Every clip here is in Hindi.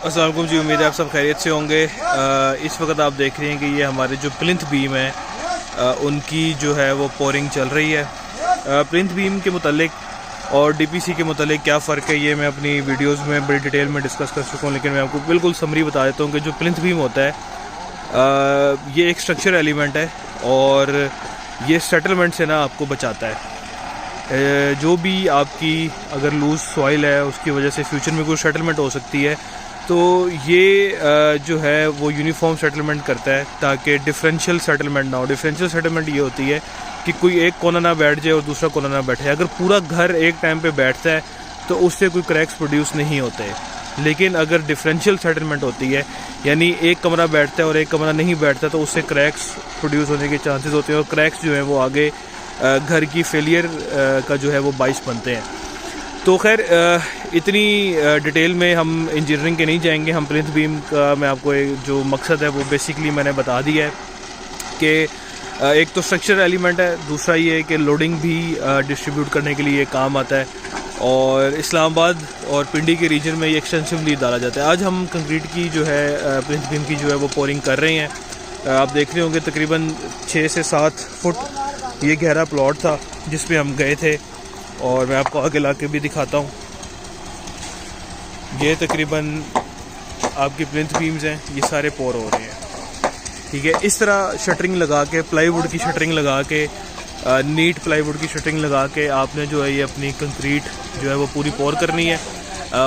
अस्सलाम वालेकुम जी, उम्मीद है आप सब खैरियत से होंगे। इस वक्त आप देख रहे हैं कि ये हमारे जो प्लिंथ बीम है उनकी जो है वो पोरिंग चल रही है। प्लिंथ बीम के मुतालिक और डीपीसी के मुतालिक क्या फ़र्क है ये मैं अपनी वीडियोस में बड़ी डिटेल में डिस्कस कर चुका हूँ, लेकिन मैं आपको बिल्कुल समरी बता देता हूँ कि जो प्लिंथ बीम होता है ये एक स्ट्रक्चर एलिमेंट है और ये सेटलमेंट से ना आपको बचाता है। जो भी आपकी अगर लूज़ सॉइल है उसकी वजह से फ्यूचर में कोई सेटलमेंट हो सकती है, तो ये जो है वो यूनिफॉर्म सेटलमेंट करता है ताकि डिफरेंशियल सेटलमेंट ना हो। डिफरेंशियल सेटलमेंट ये होती है कि कोई एक कोना ना बैठ जाए और दूसरा कोना ना बैठे। अगर पूरा घर एक टाइम पे बैठता है तो उससे कोई क्रैक्स प्रोड्यूस नहीं होते, लेकिन अगर डिफरेंशियल सेटलमेंट होती है यानी एक कमरा बैठता है और एक कमरा नहीं बैठता तो उससे क्रैक्स प्रोड्यूस होने के चांसेस होते हैं और क्रैक्स जो है वो आगे घर की फेलियर का जो है वो बाइस बनते हैं। तो खैर इतनी डिटेल में हम इंजीनियरिंग के नहीं जाएंगे। हम प्लिंथ बीम का मैं आपको जो मकसद है वो बेसिकली मैंने बता दिया है कि एक तो स्ट्रक्चर एलिमेंट है, दूसरा ये है कि लोडिंग भी डिस्ट्रीब्यूट करने के लिए काम आता है और इस्लामाबाद और पिंडी के रीजन में ये एक्सटेंसिवली डाला जाता है। आज हम कंक्रीट की जो है प्लिंथ बीम की जो है वो पोरिंग कर रहे हैं। आप देख रहे होंगे तकरीबन 6 से 7 फुट ये गहरा प्लॉट था जिसमें हम गए थे और मैं आपको आगे लाके भी दिखाता हूँ। ये तकरीबन आपकी प्लिंथ बीम्स हैं, ये सारे पोर हो रहे हैं। ठीक है, इस तरह शटरिंग लगा के, प्लाईवुड की शटरिंग लगा के, नीट प्लाईवुड की शटरिंग लगा के आपने जो है ये अपनी कंक्रीट जो है वो पूरी पोर करनी है।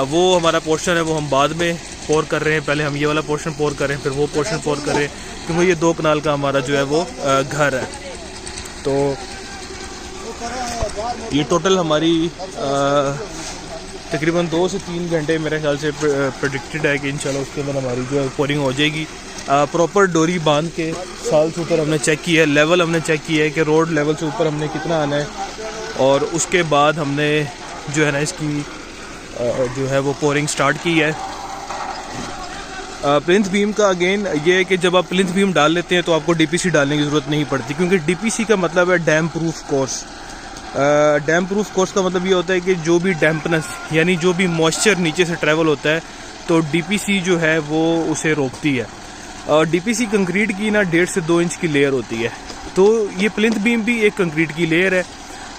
वो हमारा पोर्शन है वो हम बाद में पोर कर रहे हैं। पहले हम ये वाला पोर्शन पोर कर रहे हैं, फिर वो पोर्शन पोर कर रहे हैं, क्योंकि ये 2 कनाल का हमारा जो है वो घर है। तो ये टोटल हमारी तकरीबन 2 से 3 घंटे मेरे ख्याल से प्रेडिक्टेड है कि इंशाल्लाह उसके बाद हमारी जो है पोरिंग हो जाएगी। प्रॉपर डोरी बांध के साल से ऊपर हमने चेक किया है, लेवल हमने चेक किया है कि रोड लेवल से ऊपर हमने कितना आना है और उसके बाद हमने जो है ना इसकी जो है वो पोरिंग स्टार्ट की है। प्लिंथ बीम का अगेन ये है कि जब आप प्लिंथ बीम डाल लेते हैं तो आपको डीपीसी डालने की ज़रूरत नहीं पड़ती, क्योंकि डीपीसी का मतलब है dam proof course. Dam proof course का मतलब ये होता है कि जो भी डैम्पनेस यानी जो भी मॉइस्चर नीचे से ट्रैवल होता है तो डीपीसी जो है वो उसे रोकती है। और डीपीसी कंक्रीट की ना 1.5 से 2 इंच की लेयर होती है, तो ये प्लिंथ बीम भी एक कंक्रीट की लेयर है।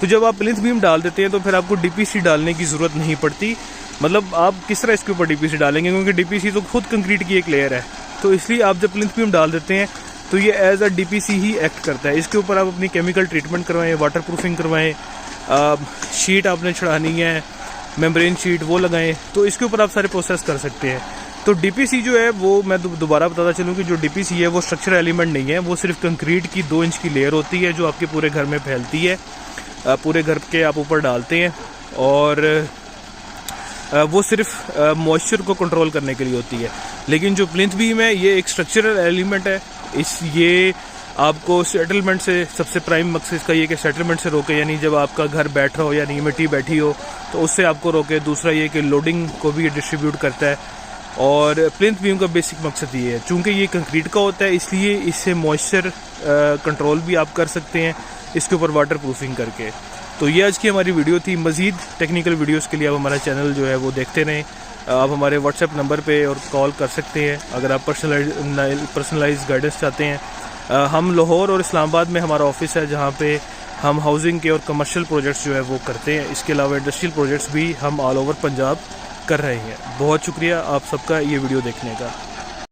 तो जब आप प्लिंथ बीम डाल देते हैं तो फिर आपको डीपीसी डालने की ज़रूरत नहीं पड़ती। मतलब आप किस तरह इसके ऊपर डीपीसी डालेंगे, क्योंकि डीपीसी तो खुद कंक्रीट की एक लेयर है। तो इसलिए आप जब प्लिंथ बीम डाल देते हैं तो ये एज अ डीपीसी ही एक्ट करता है। इसके ऊपर आप अपनी केमिकल ट्रीटमेंट करवाएं, वाटर प्रूफिंग करवाएं, शीट आपने चढ़ानी है, मेम्ब्रेन शीट वो लगाएं, तो इसके ऊपर आप सारे प्रोसेस कर सकते हैं। तो डीपीसी जो है वो मैं दोबारा बताता चलूँ कि जो डीपीसी है वो स्ट्रक्चर एलिमेंट नहीं है, वो सिर्फ कंक्रीट की 2 इंच की लेयर होती है जो आपके पूरे घर में फैलती है, पूरे घर के आप ऊपर डालते हैं और वो सिर्फ मॉइस्चर को कंट्रोल करने के लिए होती है। लेकिन जो प्लिंथ बीम है ये एक स्ट्रक्चरल एलिमेंट है। ये आपको सेटलमेंट से, सबसे प्राइम मकसद इसका ये कि सेटलमेंट से रोके, यानी जब आपका घर बैठ रहा हो यानी मिट्टी बैठी हो तो उससे आपको रोके। दूसरा ये कि लोडिंग को भी डिस्ट्रीब्यूट करता है और प्लिंथ बीम का बेसिक मकसद ये है, चूँकि ये कंक्रीट का होता है इसलिए इससे मॉइस्चर कंट्रोल भी आप कर सकते हैं इसके ऊपर वाटर प्रूफिंग करके। तो ये आज की हमारी वीडियो थी। मज़ीद टेक्निकल वीडियोस के लिए आप हमारा चैनल जो है वो देखते रहें। आप हमारे व्हाट्सएप नंबर पे और कॉल कर सकते हैं अगर आप पर्सनलाइज गाइडेंस चाहते हैं। हम लाहौर और इस्लामाबाद में हमारा ऑफिस है जहाँ पे हम हाउसिंग के और कमर्शियल प्रोजेक्ट्स जो है वो करते हैं। इसके अलावा इंडस्ट्रियल प्रोजेक्ट्स भी हम ऑल ओवर पंजाब कर रहे हैं। बहुत शुक्रिया आप सबका ये वीडियो देखने का।